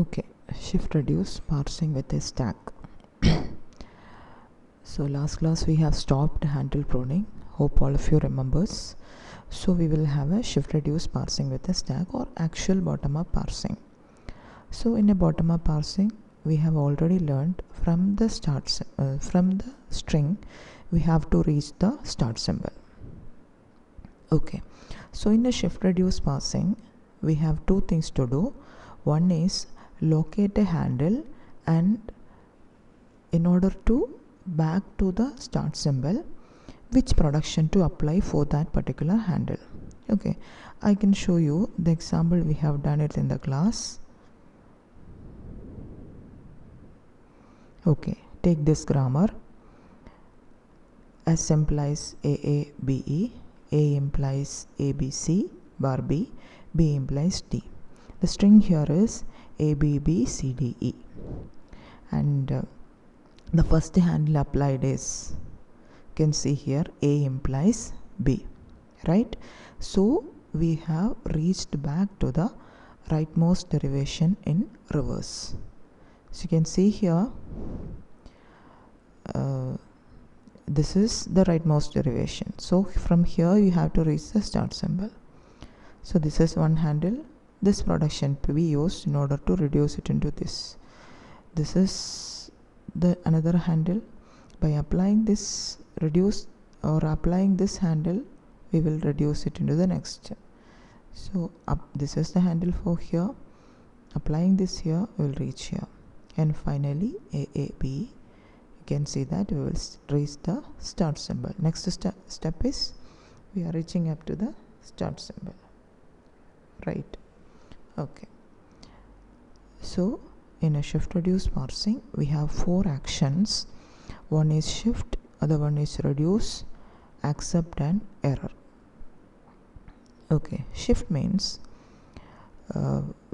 Okay, shift reduce parsing with a stack. So last class we have stopped handle pruning. Hope all of you remembers. So we will have a shift reduce parsing with a stack or actual bottom up parsing. So in a bottom up parsing, we have already learned from the from the string we have to reach the start symbol. Okay, so in a shift reduce parsing we have two things to do. One is locate a handle, and in order to back to the start symbol, which production to apply for that particular handle. Okay, I can show you the example. We have done it in the class. Okay, take this grammar. S implies AABE, A implies ABC bar B, B implies D. The string here is ABBCDE, and the first handle applied is, you can see here, A implies B, right? So we have reached back to the rightmost derivation in reverse. So you can see here, this is the rightmost derivation. So from here you have to reach the start symbol. So this is one handle. This production to be used in order to reduce it into this. This is the another handle. By applying this reduce or applying this handle, we will reduce it into the next. So this is the handle for here. Applying this here, we will reach here, and finally AAB. You can see that we will reach the start symbol. Next step is we are reaching up to the start symbol, right? Okay, so in a shift reduce parsing we have four actions. One is shift, other one is reduce, accept, and error. Okay, shift means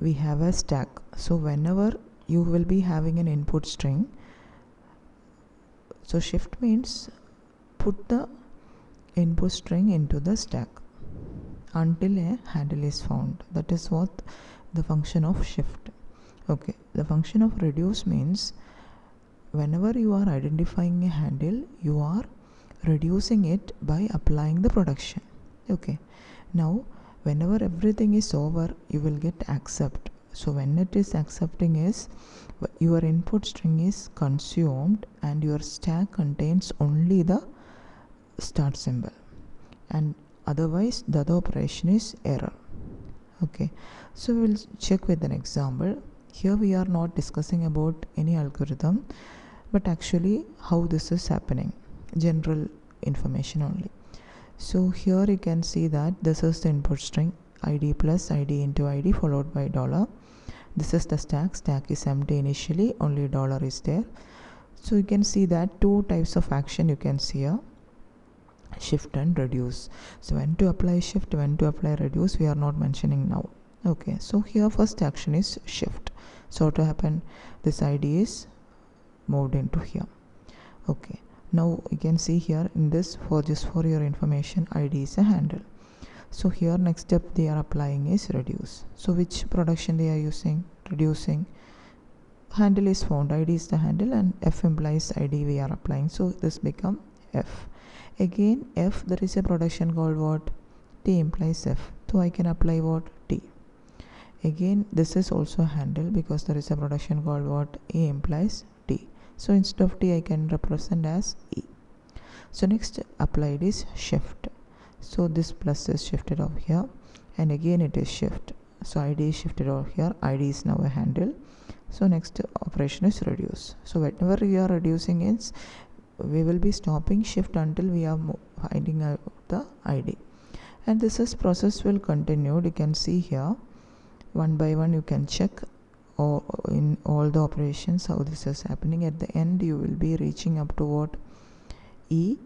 we have a stack. So whenever you will be having an input string, so shift means put the input string into the stack until a handle is found. That is what the function of shift. Okay, the function of reduce means whenever you are identifying a handle, you are reducing it by applying the production. Okay, now whenever everything is over, you will get accept. So when it is accepting is your input string is consumed and your stack contains only the start symbol, and otherwise the other operation is error. Okay, so we'll check with an example. Here we are not discussing about any algorithm, but actually how this is happening, general information only. So here you can see that this is the input string, id plus id into id followed by $. This is the stack is empty initially, only $. Is there. So you can see that two types of action you can see here, shift and reduce. So when to apply shift, when to apply reduce, we are not mentioning now. Okay, so here first action is shift. So to happen, this id is moved into here. Okay, now you can see here in this, for just for your information, id is a handle. So here next step they are applying is reduce. So which production they are using? Reducing. Handle is found, id is the handle, and f implies id we are applying. So this become f. Again f, there is a production called what? T implies f. So I can apply what? T. Again this is also a handle because there is a production called what? A implies T. So instead of T I can represent as E. So next applied is shift. So this plus is shifted over here, and again it is shift. So id is shifted over here, id is now a handle. So next operation is reduce. So whenever we are reducing is, we will be stopping shift until we are finding out the id, and this is process will continue. You can see here one by one you can check in all the operations how this is happening. At the end you will be reaching up to what? E,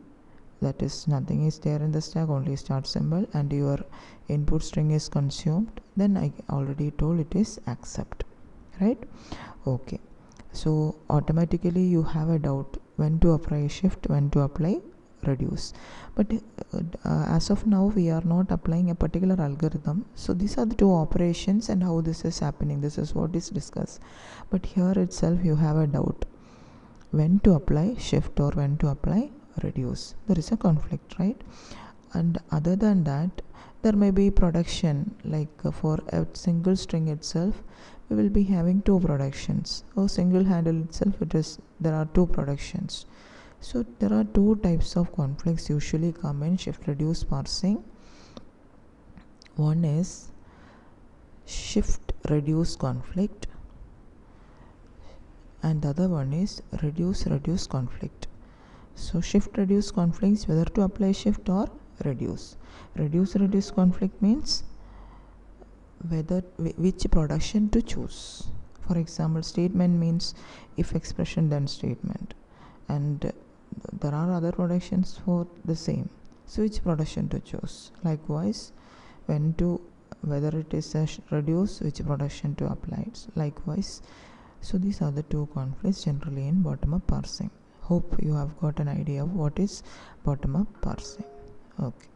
that is nothing is there in the stack, only start symbol, and your input string is consumed. Then I already told it is accept, right? Okay, so automatically you have a doubt when to apply shift, when to apply reduce. But as of now we are not applying a particular algorithm, so these are the two operations and how this is happening, this is what is discussed. But here itself you have a doubt when to apply shift or when to apply reduce. There is a conflict, right? And other than that, there may be production, like for a single string itself we will be having two productions, or single handle itself there are two productions. So there are two types of conflicts usually come in shift reduce parsing. One is shift reduce conflict and the other one is reduce conflict. So shift reduce conflicts whether to apply shift or reduce. Reduce conflict means whether which production to choose. For example, statement means if expression then statement, and there are other productions for the same, so which production to choose. Likewise, whether it is a reduce, which production to apply, likewise. So these are the two conflicts generally in bottom up parsing. Hope you have got an idea of what is bottom up parsing. Okay.